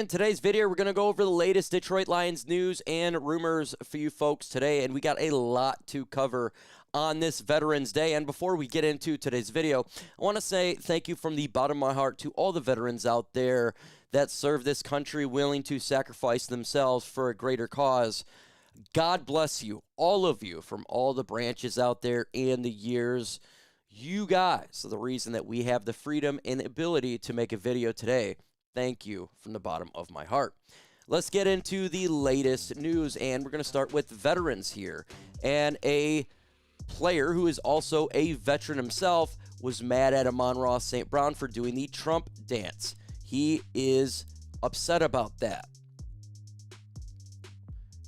In today's video, we're going to go over the latest Detroit Lions news and rumors for you folks today, and we got a lot to cover on this Veterans Day. And before we get into today's video, I want to say thank you from the bottom of my heart to all the veterans out there that serve this country, willing to sacrifice themselves for a greater cause. God bless you, all of you, from all the branches out there and the years. You guys are the reason that we have the freedom and the ability to make a video today. Thank you from the bottom of my heart. Let's get into the latest news, and we're going to start with veterans here. And a player who is also a veteran himself was mad at Amon-Ra St. Brown for doing the Trump dance. He is upset about that.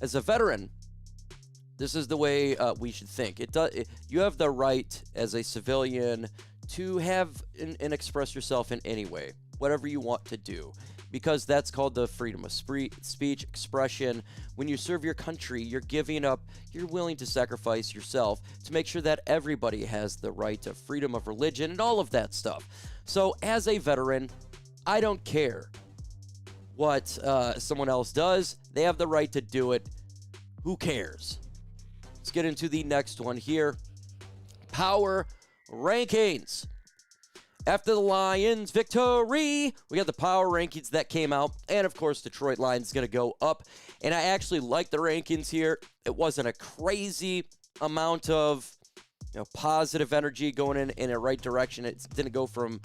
As a veteran, this is the way we should think. You have the right as a civilian to have and express yourself in any way, whatever you want to do, because that's called the freedom of speech, expression. When you serve your country, you're giving up, you're willing to sacrifice yourself to make sure that everybody has the right to freedom of religion and all of that stuff. So as a veteran, I don't care what someone else does. They have the right to do it. Who cares? Let's get into the next one here. Power rankings. After the Lions' victory, we got the power rankings that came out. And, of course, Detroit Lions is going to go up. And I actually like the rankings here. It wasn't a crazy amount of positive energy going in a right direction. It didn't go from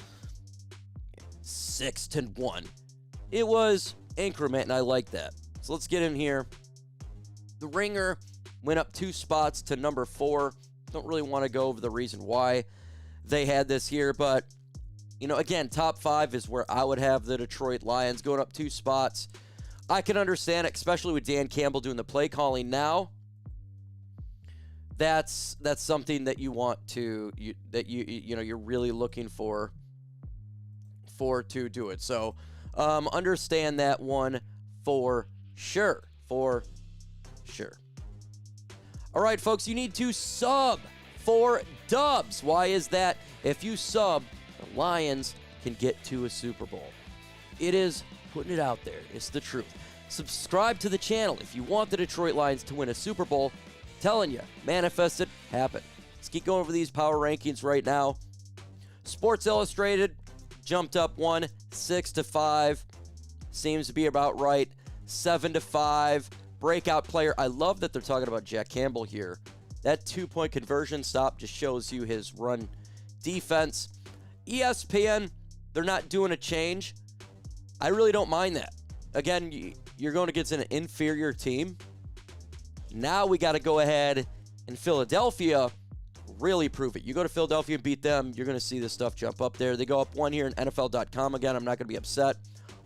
6 to 1. It was increment, and I like that. So let's get in here. The Ringer went up 2 spots to number 4. Don't really want to go over the reason why they had this here, but again, top 5 is where I would have the Detroit Lions going up 2 spots. I can understand it, especially with Dan Campbell doing the play calling now. That's something that you want to you're really looking for to do it. So understand that one for sure. All right, folks, you need to sub for dubs. Why is that? If you sub, the Lions can get to a Super Bowl. It is putting it out there. It's the truth. Subscribe to the channel if you want the Detroit Lions to win a Super Bowl. Telling you, manifest it, happen. Let's keep going over these power rankings right now. Sports Illustrated jumped up 1, 6 to 5. Seems to be about right. 7 to 5. Breakout player. I love that they're talking about Jack Campbell here. That 2-point conversion stop just shows you his run defense. ESPN, they're not doing a change. I really don't mind that. Again, you're going against an inferior team. Now we got to go ahead and Philadelphia really prove it. You go to Philadelphia and beat them, you're going to see this stuff jump up there. They go up 1 here in NFL.com. Again, I'm not going to be upset.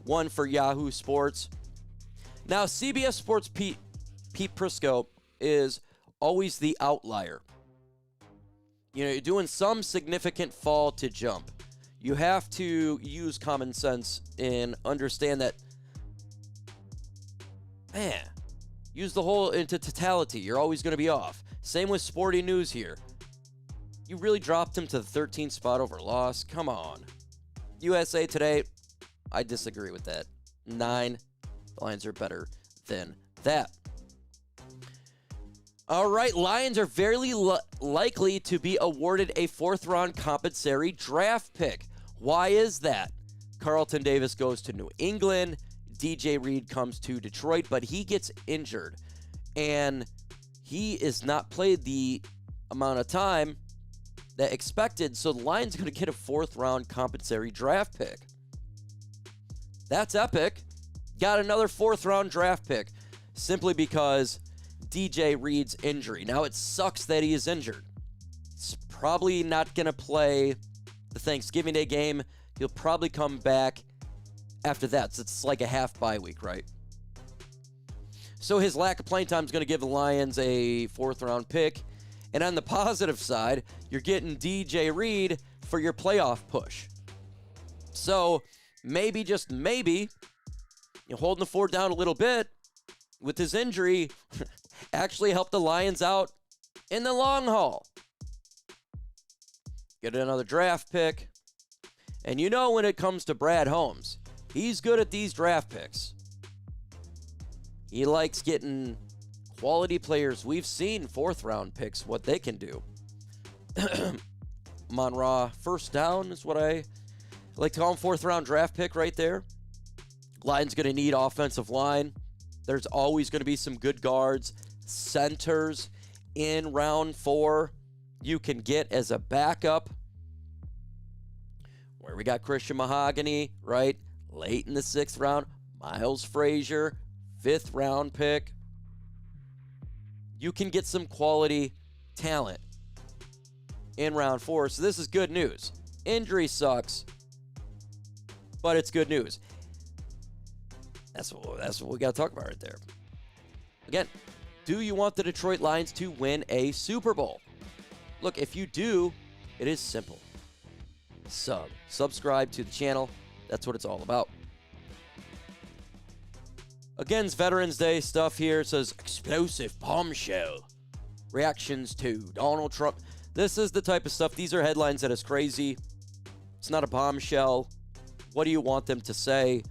1 for Yahoo Sports. Now, CBS Sports Pete Prisco is always the outlier. You're doing some significant fall to jump. You have to use common sense and understand that, use the whole into totality. You're always going to be off. Same with Sporting News here. You really dropped him to the 13th spot over loss? Come on. USA Today, I disagree with that. 9. The Lions are better than that. All right, Lions are very likely to be awarded a 4th-round compensatory draft pick. Why is that? Carlton Davis goes to New England. DJ Reed comes to Detroit, but he gets injured. And he is not played the amount of time that expected, so the Lions are going to get a 4th-round compensatory draft pick. That's epic. Got another 4th-round draft pick simply because DJ Reed's injury. Now, it sucks that he is injured. He's probably not going to play the Thanksgiving Day game. He'll probably come back after that. So it's like a half bye week, right? So his lack of playing time is going to give the Lions a 4th-round pick. And on the positive side, you're getting DJ Reed for your playoff push. So maybe, just maybe, holding the fort down a little bit with his injury actually helped the Lions out in the long haul. Get another draft pick. And when it comes to Brad Holmes, He's good at these draft picks. He likes getting quality players. We've seen 4th-round picks, what they can do. Amon-Ra, first down is what I like to call him, 4th-round draft pick right there. Lions going to need offensive line. There's always going to be some good guards, centers in round 4 you can get as a backup. Where we got Christian Mahogany, right? Late in the 6th round. Miles Frazier, 5th-round pick. You can get some quality talent in round 4. So this is good news. Injury sucks, but it's good news. That's what we got to talk about right there. Again, do you want the Detroit Lions to win a Super Bowl? Look, if you do, it is simple. Subscribe to the channel. That's what it's all about. Again, it's Veterans Day stuff here. It says, explosive bombshell. Reactions to Donald Trump. This is the type of stuff. These are headlines that is crazy. It's not a bombshell. What do you want them to say?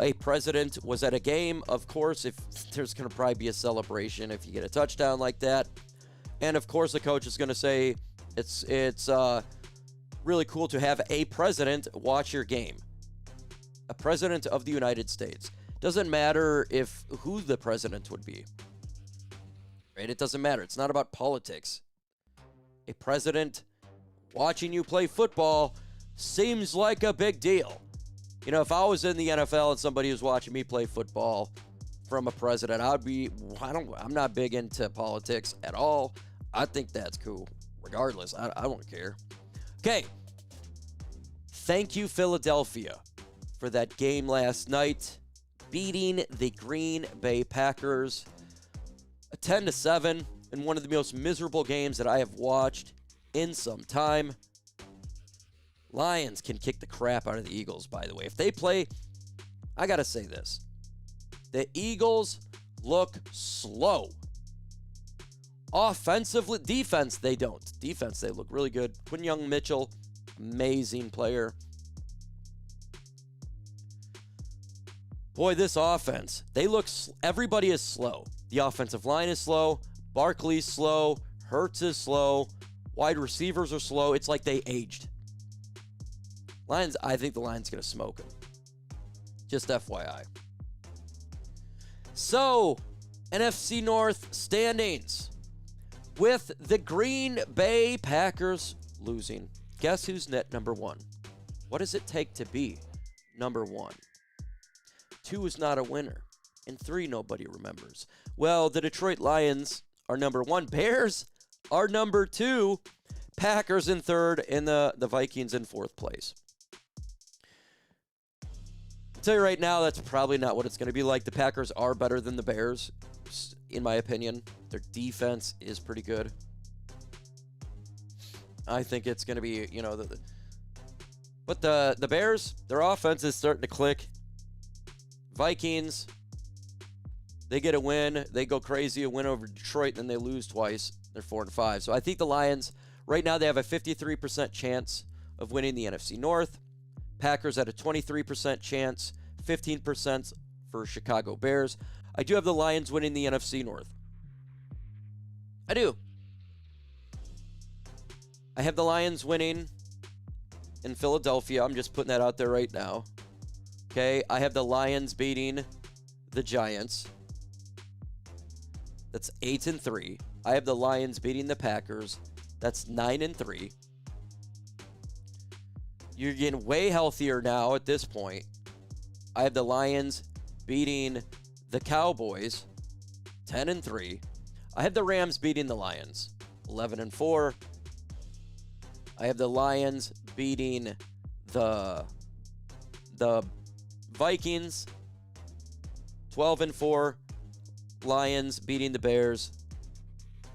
A president was at a game. Of course, if there's going to probably be a celebration if you get a touchdown like that. And, of course, the coach is going to say it's really cool to have a president watch your game. A president of the United States. Doesn't matter who the president would be. Right? It doesn't matter. It's not about politics. A president watching you play football seems like a big deal. You know, if I was in the NFL and somebody was watching me play football from a president, I'm not big into politics at all. I think that's cool. Regardless, I don't care. Okay. Thank you, Philadelphia, for that game last night, beating the Green Bay Packers 10-7 in one of the most miserable games that I have watched in some time. Lions can kick the crap out of the Eagles, by the way. If they play, I got to say this. The Eagles look slow. Offensively, defense, they don't. Defense, they look really good. Quinn Young-Mitchell, amazing player. Boy, this offense, everybody is slow. The offensive line is slow. Barkley's slow. Hurts is slow. Wide receivers are slow. It's like they aged. Lions, I think the Lions going to smoke them. Just FYI. So, NFC North standings. With the Green Bay Packers losing, guess who's net number 1? What does it take to be number 1? 2 is not a winner, and 3 nobody remembers. Well, the Detroit Lions are number 1. Bears are number 2. Packers in 3rd, and the Vikings in 4th place. I'll tell you right now, that's probably not what it's going to be like. The Packers are better than the Bears, in my opinion. Their defense is pretty good. I think it's going to be, but the Bears, their offense is starting to click. Vikings, they get a win. They go crazy, a win over Detroit, then they lose twice. They're 4-5. So I think the Lions, right now, they have a 53% chance of winning the NFC North. Packers at a 23% chance, 15% for Chicago Bears. I do have the Lions winning the NFC North. I do. I have the Lions winning in Philadelphia. I'm just putting that out there right now. Okay, I have the Lions beating the Giants. That's 8-3. I have the Lions beating the Packers. That's 9-3. You're getting way healthier now at this point. I have the Lions beating the Cowboys, 10-3. I have the Rams beating the Lions, 11-4. I have the Lions beating the Vikings, 12-4. Lions beating the Bears,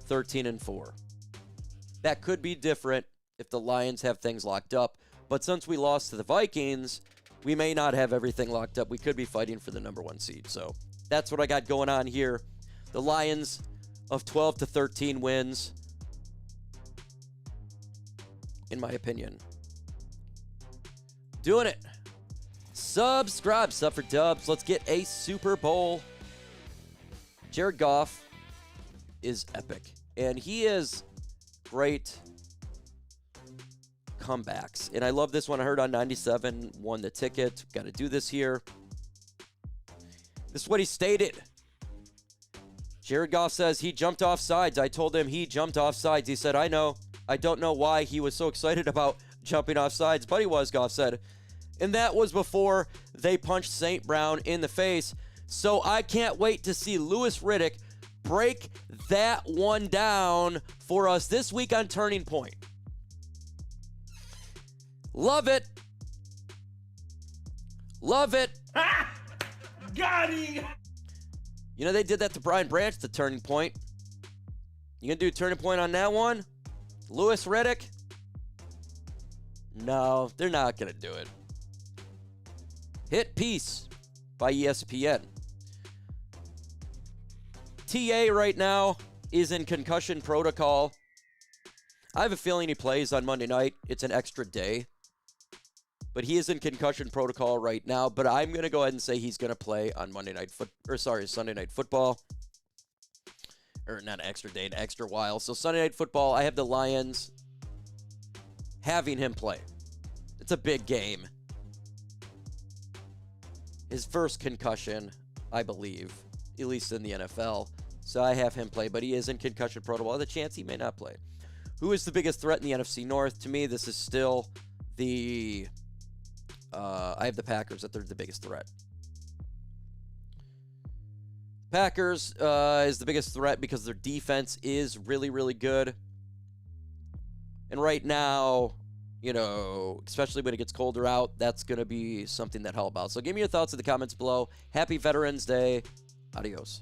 13-4. That could be different if the Lions have things locked up. But since we lost to the Vikings, we may not have everything locked up. We could be fighting for the number 1 seed. So that's what I got going on here. The Lions of 12-13 wins, in my opinion. Doing it. Subscribe, sub for dubs. Let's get a Super Bowl. Jared Goff is epic, and he is great comebacks. And I love this one. I heard on 97, won the ticket. Got to do this here. This is what he stated. Jared Goff says he jumped off sides. I told him he jumped off sides. He said, I know. I don't know why he was so excited about jumping off sides, but he was, Goff said. And that was before they punched St. Brown in the face. So I can't wait to see Louis Riddick break that one down for us this week on Turning Point. Love it. Love it. Ha! Got him! You know, they did that to Brian Branch, the Turning Point. You gonna do a Turning Point on that one? Louis Riddick? No, they're not gonna do it. Hit Piece by ESPN. TA right now is in concussion protocol. I have a feeling he plays on Monday night. It's an extra day. But he is in concussion protocol right now. But I'm going to go ahead and say he's going to play on Sunday Night Football. Or not an extra day, an extra while. So Sunday Night Football, I have the Lions having him play. It's a big game. His first concussion, I believe, at least in the NFL. So I have him play, but he is in concussion protocol. The chance he may not play. Who is the biggest threat in the NFC North? To me, this is still the... I have the Packers that they're the biggest threat. Packers is the biggest threat because their defense is really, really good. And right now, you know, especially when it gets colder out, that's going to be something that helps out. So give me your thoughts in the comments below. Happy Veterans Day. Adios.